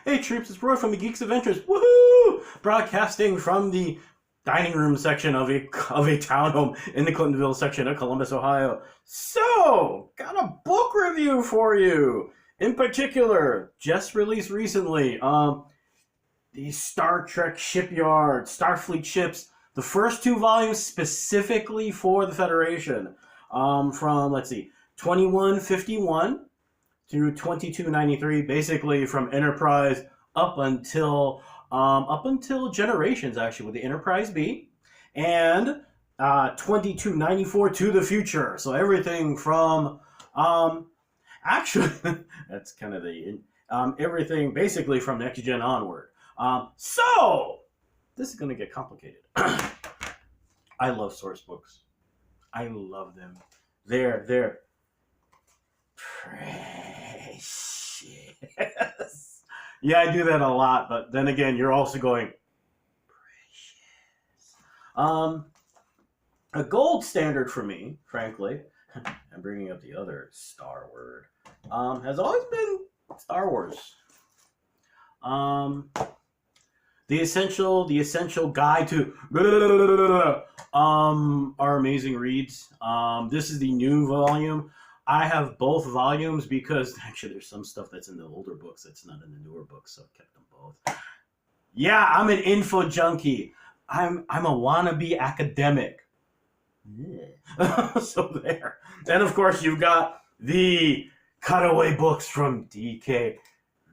Hey troops, it's Roy from the Geeks Adventures. Woohoo! Broadcasting from the dining room section of a townhome in the Clintonville section of Columbus, Ohio. So, got a book review for you. In particular, just released recently, the Star Trek Shipyards, Starfleet ships, the first two volumes specifically for the Federation, from, let's see, 2151 through 2293, basically from Enterprise up until Generations, actually, with the Enterprise B, and 2294 to the future. So everything from actually that's kind of the everything basically from Next Gen onward. So this is going to get complicated. I love source books. I love them. They're precious. Yeah, I do that a lot, but then again, you're also going precious. A gold standard for me, frankly, I'm bringing up the other Star word, has always been Star Wars. The essential guide to our amazing reads. This is the new volume. I have both volumes because actually there's some stuff that's in the older books that's not in the newer books, so I kept them both. Yeah, I'm an info junkie. I'm a wannabe academic. Yeah. So there. And of course you've got the cutaway books from DK.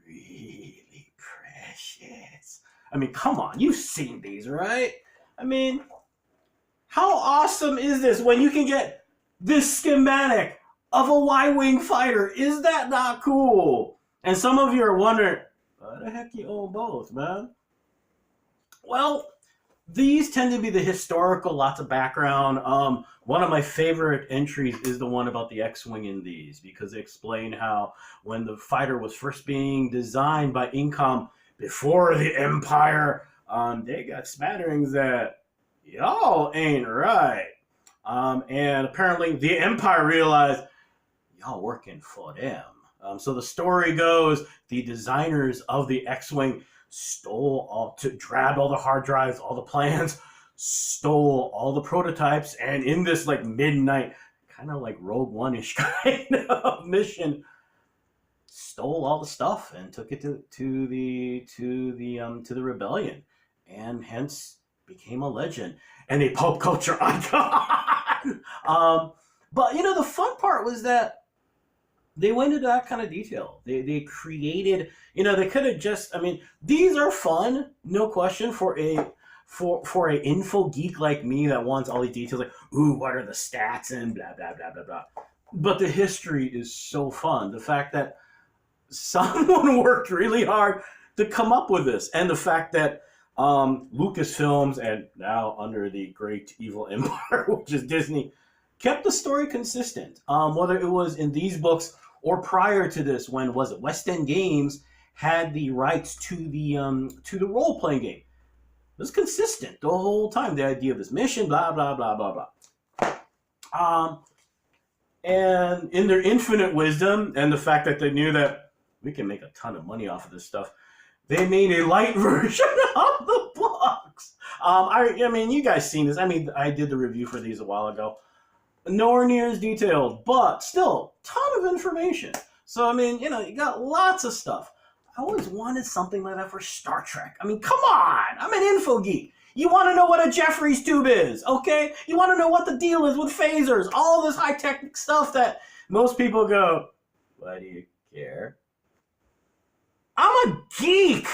Really precious. I mean, come on, you've seen these, right? I mean, how awesome is this when you can get this schematic of a Y-wing fighter? Is that not cool? And some of you are wondering, why the heck you own both, man? Well, these tend to be the historical, lots of background. One of my favorite entries is the one about the X-Wing in these, because they explain how when the fighter was first being designed by Incom before the Empire, they got smatterings that y'all ain't right. And apparently the Empire realized y'all working for them. So the story goes, the designers of the X-Wing grabbed all the hard drives, all the plans, stole all the prototypes, and in this like midnight, kind of like Rogue One-ish kind of mission, stole all the stuff and took it to the rebellion, and hence became a legend and a pop culture icon. But the fun part was that they went into that kind of detail. They created, they could have just, these are fun, no question, for a info geek like me that wants all these details, like, ooh, what are the stats and blah, blah, blah, blah, blah. But the history is so fun. The fact that someone worked really hard to come up with this, and the fact that Lucasfilms, and now under the great evil empire, which is Disney, kept the story consistent. Whether it was in these books or prior to this, when was it West End Games had the rights to the role playing game. It was consistent the whole time. The idea of this mission, blah blah blah blah blah. And in their infinite wisdom and the fact that they knew that we can make a ton of money off of this stuff, they made a light version of the books. You guys seen this. I did the review for these a while ago. Nowhere near as detailed, but still, ton of information. So, you got lots of stuff. I always wanted something like that for Star Trek. Come on! I'm an info geek. You want to know what a Jeffries tube is, okay? You want to know what the deal is with phasers, all this high-tech stuff that most people go, why do you care? I'm a geek!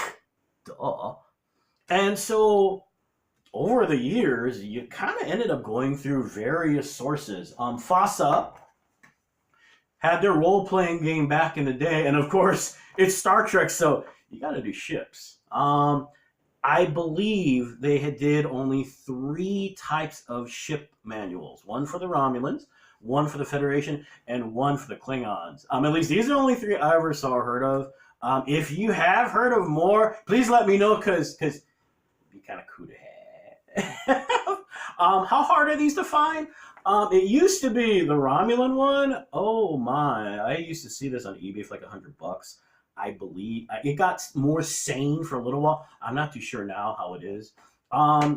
Duh. And so over the years, you kind of ended up going through various sources. FASA had their role-playing game back in the day, and of course, it's Star Trek, so you got to do ships. I believe they did only 3 types of ship manuals. One for the Romulans, one for the Federation, and one for the Klingons. At least these are the only 3 I ever saw or heard of. If you have heard of more, please let me know, because it'd be kind of cool to have. How hard are these to find? It used to be the Romulan one. Oh my! I used to see this on eBay for like $100. I believe it got more sane for a little while. I'm not too sure now how it is.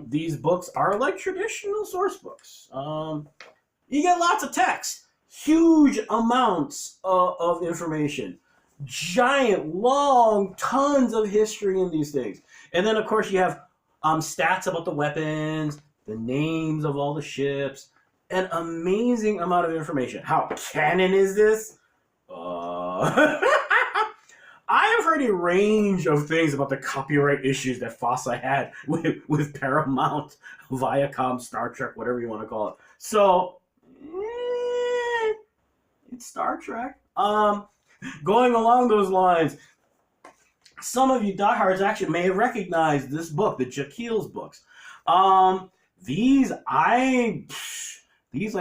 These books are like traditional source books. You get lots of text, huge amounts of information, giant, long, tons of history in these things. And then, of course, you have stats about the weapons, the names of all the ships, an amazing amount of information. How canon is this? I have heard a range of things about the copyright issues that FOSSA had with Paramount, Viacom, Star Trek, whatever you want to call it. So, it's Star Trek. Going along those lines, some of you diehards actually may have recognized this book, the Jekyll's books. These I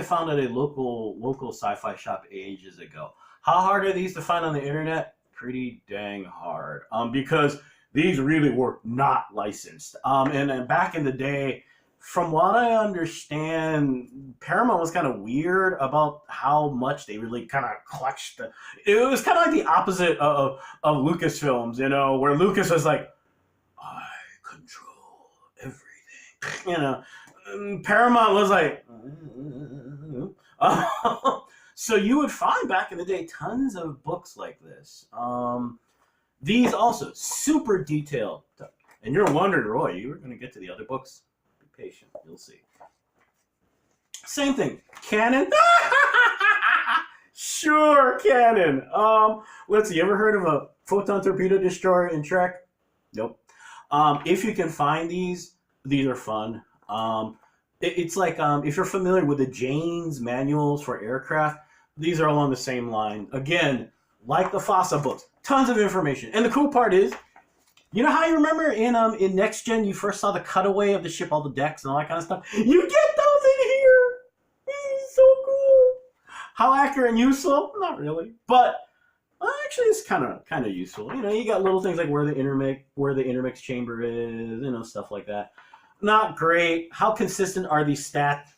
found at a local sci-fi shop ages ago. How hard are these to find on the internet? Pretty dang hard. Because these really were not licensed. And back in the day, from what I understand, Paramount was kind of weird about how much they really kind of clutched. It was kind of like the opposite of Lucasfilms, you know, where Lucas was like, I control everything. You know, Paramount was like, so you would find back in the day tons of books like this. These also super detailed. And you're wondering, Roy, you were going to get to the other books? Be patient, you'll see. Same thing, canon. Sure, canon. Let's see. You ever heard of a photon torpedo destroyer in Trek? Nope. If you can find these are fun. It's like if you're familiar with the Jane's manuals for aircraft, these are along the same line. Again, like the FOSSA books, tons of information. And the cool part is, you know how you remember in Next Gen you first saw the cutaway of the ship, all the decks and all that kind of stuff? You get those in here. This is so cool. How accurate and useful? Not really, but actually it's kind of useful. You know, you got little things like where the intermix chamber is, you know, stuff like that. Not great. How consistent are these stats?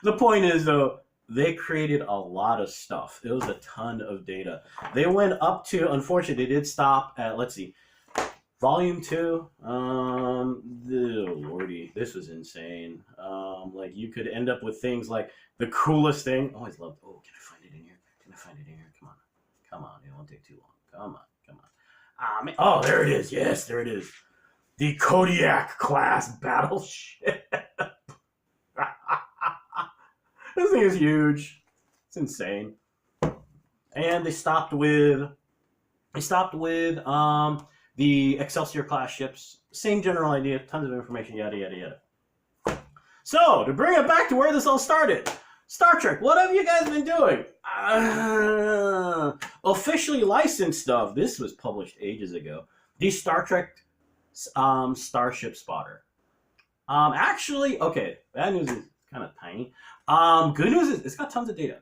The point is, though, they created a lot of stuff. It was a ton of data. They went up to, unfortunately, they did stop at, let's see, Volume 2. Lordy, this was insane. Like, you could end up with things like the coolest thing. Always loved, can I find it in here? Can I find it in here? Come on. It won't take too long. Come on. Oh, there it is. Yes, there it is. The Kodiak class battleship. This thing is huge. It's insane. And they stopped with the Excelsior class ships. Same general idea, tons of information, yada yada yada. So, to bring it back to where this all started, Star Trek, what have you guys been doing? Officially licensed stuff. This was published ages ago. The Star Trek Starship Spotter. Actually, okay, bad news is kind of tiny. Good news is it's got tons of data.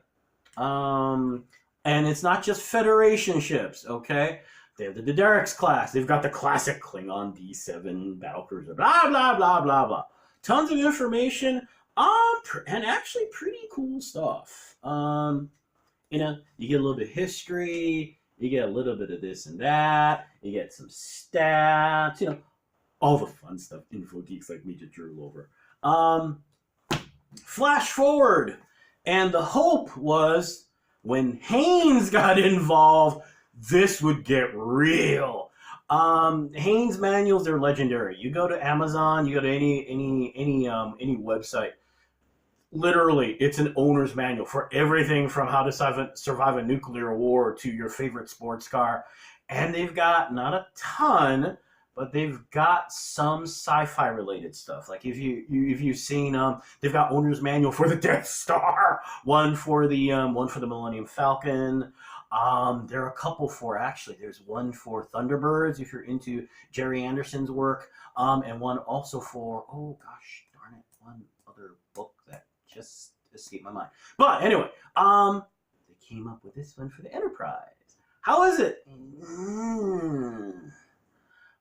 And it's not just Federation ships, okay? They have the Derek's class. They've got the classic Klingon D7 battlecruiser. Blah, blah, blah, blah, blah. Tons of information. And actually pretty cool stuff. You know, you get a little bit of history. You get a little bit of this and that. You get some stats. You know, all the fun stuff info geeks like me just drool over. Flash forward. And the hope was when Haynes got involved, this would get real. Haynes manuals, they're legendary. You go to Amazon, you go to any website. Literally, it's an owner's manual for everything from how to survive a nuclear war to your favorite sports car. And they've got not a ton, but they've got some sci-fi related stuff. Like if you've seen they've got owner's manual for the Death Star, one for the Millennium Falcon. There are a couple for, actually, there's one for Thunderbirds if you're into Jerry Anderson's work, and one also for, oh gosh darn it, one other book that just escaped my mind. But anyway, they came up with this one for the Enterprise. How is it?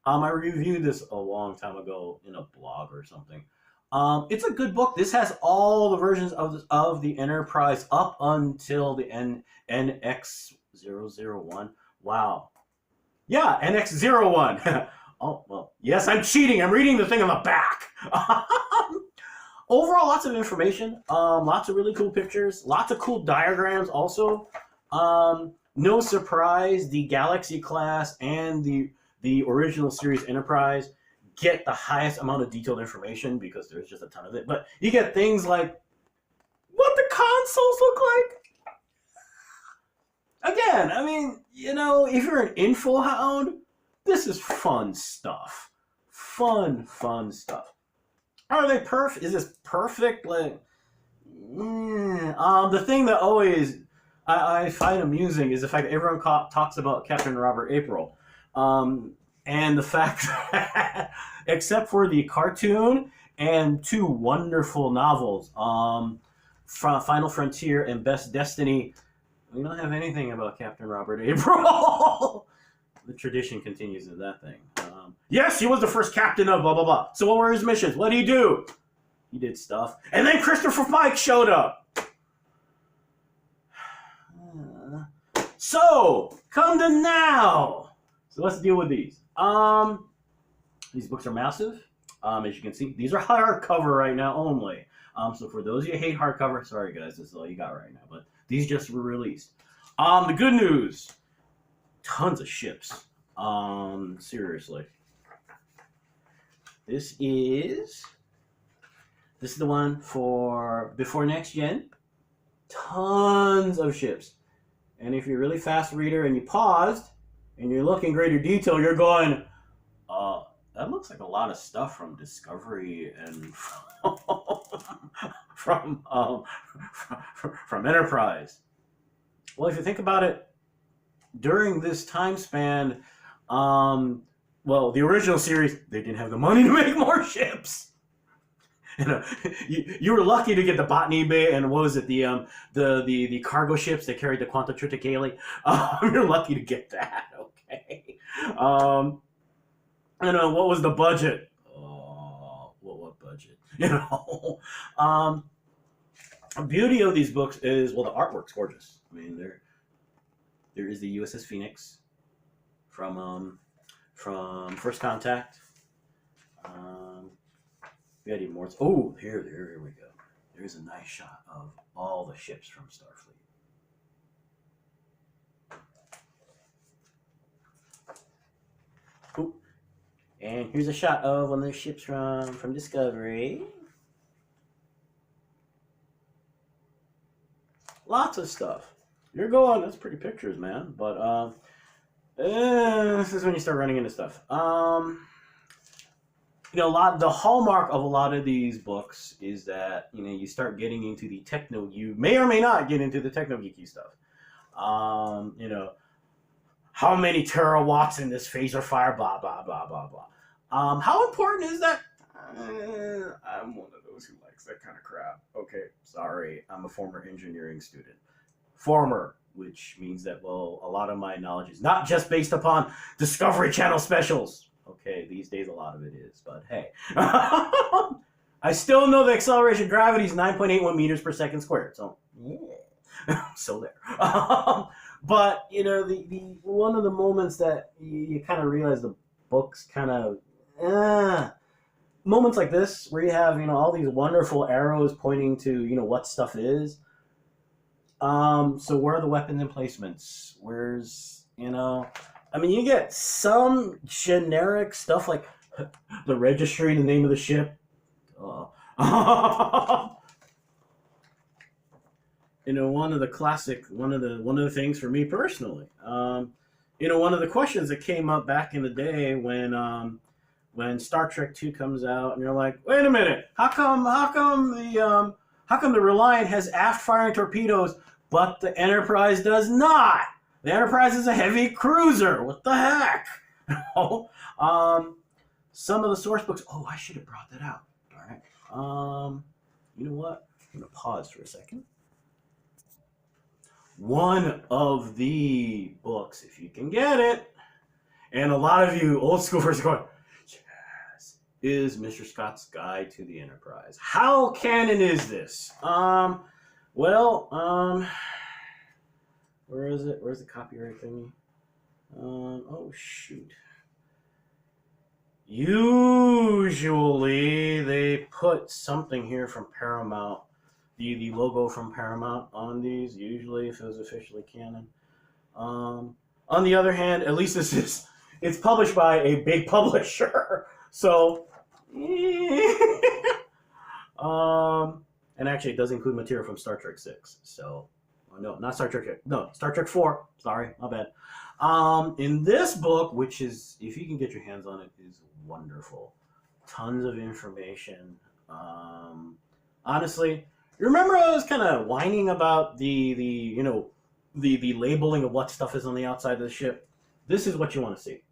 I reviewed this a long time ago in a blog or something. It's a good book. This has all the versions of the Enterprise up until the NX001. Wow. Yeah, NX01. Oh, well, yes, I'm cheating. I'm reading the thing on the back. Overall, lots of information. Lots of really cool pictures. Lots of cool diagrams also. No surprise, the Galaxy class and the original series Enterprise get the highest amount of detailed information because there's just a ton of it. But you get things like what the consoles look like. Again, I mean, if you're an info hound, this is fun stuff. Fun stuff. Are they perfect? Is this perfect? Like, the thing that always I find amusing is the fact that everyone talks about Captain Robert April. And the fact that, except for the cartoon and two wonderful novels, Final Frontier and Best Destiny, we don't have anything about Captain Robert April. The tradition continues in that thing. Yes, he was the first captain of blah, blah, blah. So what were his missions? What did he do? He did stuff. And then Christopher Pike showed up. So, come to now. So let's deal with these. These books are massive. As you can see, these are hardcover right now only. So for those of you who hate hardcover, sorry guys, this is all you got right now. But these just were released. The good news, tons of ships. Seriously. This is the one for before next gen. Tons of ships. And if you're a really fast reader and you paused and you look in greater detail, you're going, that looks like a lot of stuff from Discovery and from Enterprise. Well, if you think about it, during this time span, the original series, they didn't have the money to make more ships. You were lucky to get the Botany Bay and what was it, the cargo ships that carried the Quanta Triticale. You're lucky to get that. Okay. What was the budget? Oh, what budget? The beauty of these books is, the artwork's gorgeous. I mean, there is the USS Phoenix from First Contact. We had even more. Oh, here we go. There's a nice shot of all the ships from Starfleet. Ooh. And here's a shot of one of the ships from Discovery. Lots of stuff. You're going, that's pretty pictures, man. But this is when you start running into stuff. The hallmark of a lot of these books is that you start getting into the techno. You may or may not get into the techno geeky stuff. How many terawatts in this phaser fire? Blah blah blah blah blah. How important is that? I'm one of those who likes that kind of crap. Okay, sorry, I'm a former engineering student. Former, which means that a lot of my knowledge is not just based upon Discovery Channel specials. Okay, these days a lot of it is, but hey. I still know the acceleration of gravity is 9.81 meters per second squared, so yeah. So there. But, the one of the moments that you kind of realize the book's kind of, moments like this where you have, all these wonderful arrows pointing to, what stuff is. So where are the weapons emplacements? Where's, you get some generic stuff like the registry, the name of the ship. One of the things for me personally. One of the questions that came up back in the day when Star Trek II comes out, and you're like, wait a minute, how come the Reliant has aft firing torpedoes, but the Enterprise does not? The Enterprise is a heavy cruiser. What the heck? Some of the source books. Oh, I should have brought that out. All right. You know what? I'm gonna pause for a second. One of the books, if you can get it, and a lot of you old schoolers are going, is Mr. Scott's Guide to the Enterprise. How canon is this? Where is it? Where's the copyright thingy? Oh shoot. Usually they put something here from Paramount, the logo from Paramount on these, usually if it was officially canon. On the other hand, at least it's published by a big publisher. So, and actually it does include material from Star Trek 6. So, no, not Star Trek. No, Star Trek 4. Sorry, my bad. In this book, which is, if you can get your hands on it, is wonderful. Tons of information. Honestly, you remember I was kind of whining about the labeling of what stuff is on the outside of the ship? This is what you want to see.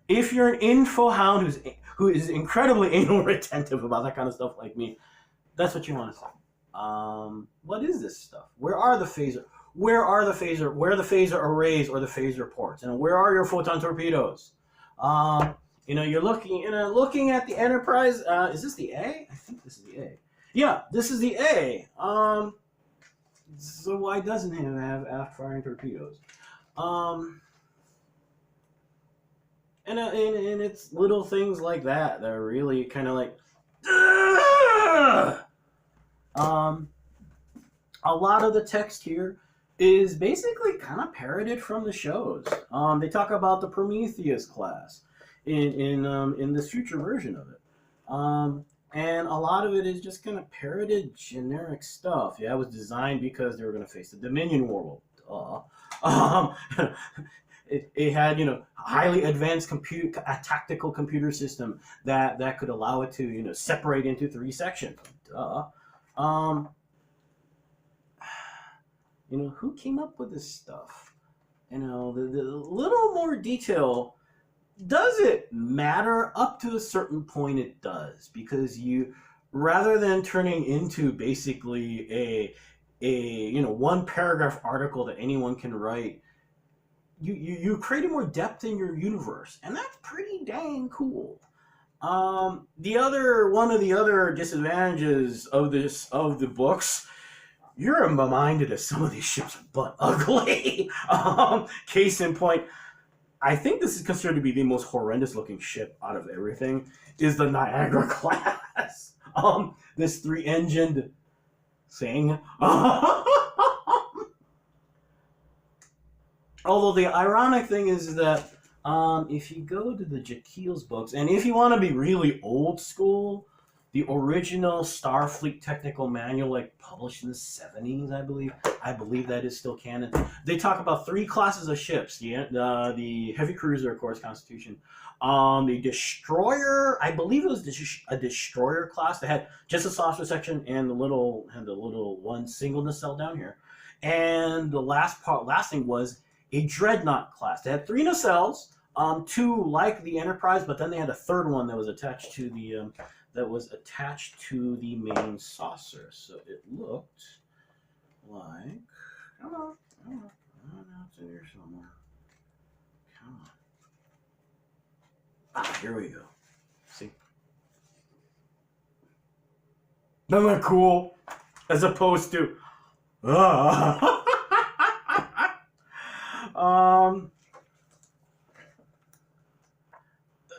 If you're an info hound who is incredibly anal retentive about that kind of stuff like me, that's what you want to see. What is this stuff? Where are the phaser arrays or the phaser ports? And where are your photon torpedoes? You're looking at the Enterprise. Is this the A? I think this is the A. Yeah, this is the A. So why doesn't it have aft firing torpedoes? And it's little things like that are really kind of like, a lot of the text here is basically kind of parroted from the shows. They talk about the Prometheus class in this future version of it. And a lot of it is just kind of parroted generic stuff. Yeah, it was designed because they were going to face the Dominion War. Well, duh. It had, highly advanced a tactical computer system that could allow it to, separate into 3 sections. Duh. Who came up with this stuff? The little more detail, does it matter? Up to a certain point it does, because rather than turning into basically a one paragraph article that anyone can write, you created more depth in your universe, and that's pretty dang cool. One of the other disadvantages of the books, you're reminded of some of these ships are butt ugly. Case in point, I think this is considered to be the most horrendous looking ship out of everything, is the Niagara class. This 3-engined thing. Although the ironic thing is that if you go to the Jekyll's books, and if you want to be really old school, the original Starfleet technical manual, published in the 70s, I believe that is still canon. They talk about 3 classes of ships: the heavy cruiser, of course, Constitution, the destroyer. I believe it was a destroyer class that had just a saucer section and the little one single nacelle down here, and the last thing was a dreadnought class. They had 3 nacelles, 2 like the Enterprise, but then they had a third one that was attached to the main saucer. So it looked like, come on, it's in here somewhere. Come on. Here we go. See? Isn't that cool? As opposed to,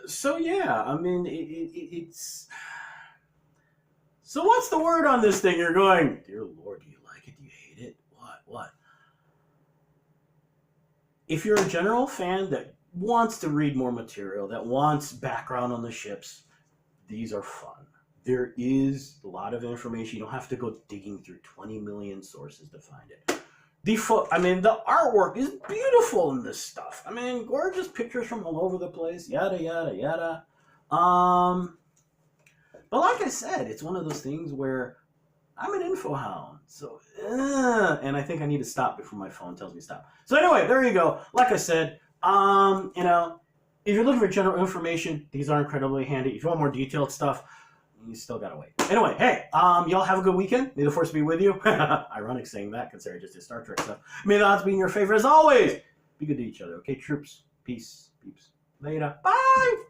so yeah, it's. So what's the word on this thing? You're going, dear Lord, do you like it? Do you hate it? What? If you're a general fan that wants to read more material, that wants background on the ships, these are fun. There is a lot of information. You don't have to go digging through 20 million sources to find it. The artwork is beautiful in this stuff. Gorgeous pictures from all over the place, yada, yada, yada. But like I said, it's one of those things where I'm an info hound. So, and I think I need to stop before my phone tells me stop. So anyway, there you go. Like I said, if you're looking for general information, these are incredibly handy. If you want more detailed stuff, You still gotta wait. Anyway, hey, y'all have a good weekend. May the force be with you. Ironic saying that, considering I just did Star Trek stuff. May the odds be in your favor as always. Be good to each other, okay, troops? Peace. Peeps. Later. Bye!